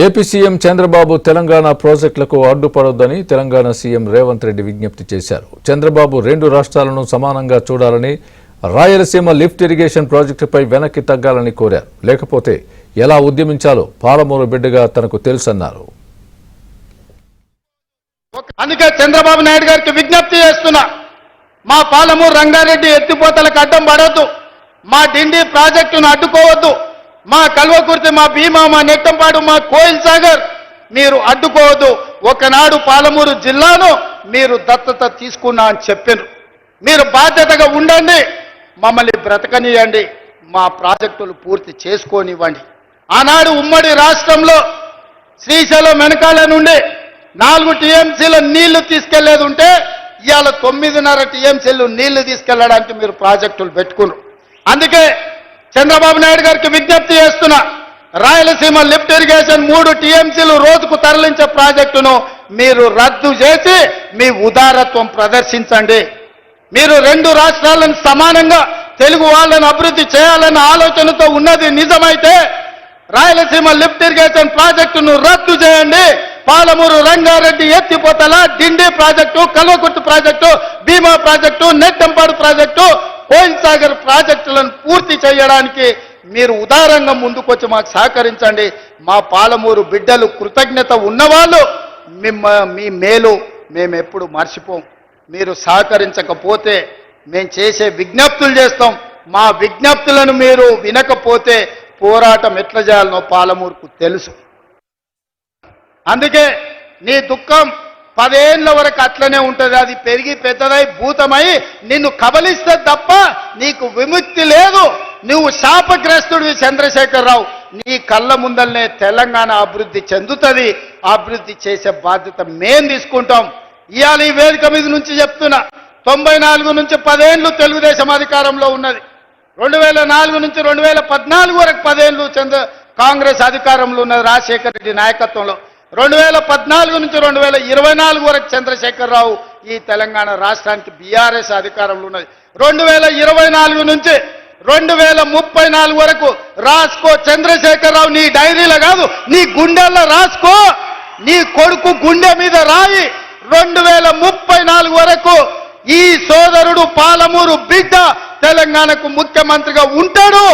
AP CM Chandrababu Telangana ప్రాజెక్టులకు అడ్డుపడొద్దని Telangana CM Revanth Reddy విజ్ఞప్తి చేశారు. చంద్రబాబు రెండు రాష్ట్రాలను సమానంగా చూడాలని, రాయలసీమ లిఫ్ట్ ఇరిగేషన్ ప్రాజెక్టుపై వెనక్కి తగ్గాలని కోరారు. లేకపోతే ఎలా ఉద్యమించాలో పాలమూరు బిడ్డగా తనకు తెలుసన్నారు. అందుకే చంద్రబాబు నాయుడు గారికి విజ్ఞప్తి చేస్తున్నా, మా పాలమూరు రంగారెడ్డి ఎత్తిపోతలకు అడ్డం పడొద్దు, మా డిండి ప్రాజెక్టును అడ్డుకోవద్దు, మా కల్వకుర్తి, మా భీమా, మా నెట్టంపాడు, మా కోయిల్ సాగర్ మీరు అడ్డుకోవద్దు. ఒకనాడు పాలమూరు జిల్లాను మీరు దత్తత తీసుకున్నా అని చెప్పారు. మీరు బాధ్యతగా ఉండండి, మమ్మల్ని బ్రతకనియండి, మా ప్రాజెక్టులు పూర్తి చేసుకోనివ్వండి. ఆనాడు ఉమ్మడి రాష్ట్రంలో శ్రీశైలం వెనకాల నుండి 4 టీఎంసీల నీళ్లు తీసుకెళ్లేది ఉంటే ఇవాళ 9.5 టీఎంసీలు నీళ్లు తీసుకెళ్లడానికి మీరు ప్రాజెక్టులు పెట్టుకున్నారు. అందుకే చంద్రబాబు నాయుడు గారికి విజ్ఞప్తి చేస్తున్నా, రాయలసీమ లిఫ్ట్ ఇరిగేషన్ 3 టీఎంసీలు రోజుకు తరలించే ప్రాజెక్టును మీరు రద్దు చేసి మీ ఉదారత్వం ప్రదర్శించండి. మీరు రెండు రాష్ట్రాలను సమానంగా తెలుగు వాళ్ళను అభివృద్ధి చేయాలన్న ఆలోచనతో ఉన్నది నిజమైతే రాయలసీమ లిఫ్ట్ ఇరిగేషన్ ప్రాజెక్టును రద్దు చేయండి. పాలమూరు రంగారెడ్డి ఎత్తిపోతల డిండి ప్రాజెక్టు, కల్వకుర్తి ప్రాజెక్టు, భీమా ప్రాజెక్టు, నెట్టంపాడు ప్రాజెక్టు, కోయిల్ సాగర్ ప్రాజెక్టులను పూర్తి చేయడానికి మీరు ఉదారంగా ముందుకొచ్చి మాకు సహకరించండి. మా పాలమూరు బిడ్డలు కృతజ్ఞత ఉన్నవాళ్ళు మీ మేలు మేము ఎప్పుడు మర్చిపోం. మీరు సహకరించకపోతే మేము చేసే విజ్ఞప్తులు చేస్తాం. మా విజ్ఞప్తులను మీరు వినకపోతే పోరాటం ఎట్లా చేయాలనో పాలమూరుకు తెలుసు. అందుకే నీ దుఃఖం 10 ఏళ్ల వరకు అట్లనే ఉంటుంది. అది పెరిగి పెద్దదై భూతమై నిన్ను కబలిస్తే తప్ప నీకు విముక్తి లేదు. నువ్వు శాపగ్రస్తుడివి చంద్రశేఖరరావు. నీ కళ్ళ ముందల్నే తెలంగాణ అభివృద్ధి చెందుతుంది. అభివృద్ధి చేసే బాధ్యత మేం తీసుకుంటాం. ఇవాళ ఈ వేదిక మీద నుంచి చెప్తున్నా, 94 నుంచి 10 ఏళ్ళు తెలుగుదేశం అధికారంలో ఉన్నది. 2004 నుంచి 2014 వరకు 10 ఏళ్ళు కాంగ్రెస్ అధికారంలో ఉన్నది రాజశేఖర రెడ్డి నాయకత్వంలో. 2014 నుంచి 2024 వరకు చంద్రశేఖరరావు ఈ తెలంగాణ రాష్ట్రానికి బీఆర్ఎస్ అధికారంలో ఉన్నది. 2024 నుంచి 2034 వరకు రాసుకో చంద్రశేఖరరావు. నీ డైరీలో కాదు, నీ గుండెల్లో రాసుకో. నీ కొడుకు గుండె మీద రాయి. 2034 వరకు ఈ సోదరుడు పాలమూరు బిడ్డ తెలంగాణకు ముఖ్యమంత్రిగా ఉంటాడు.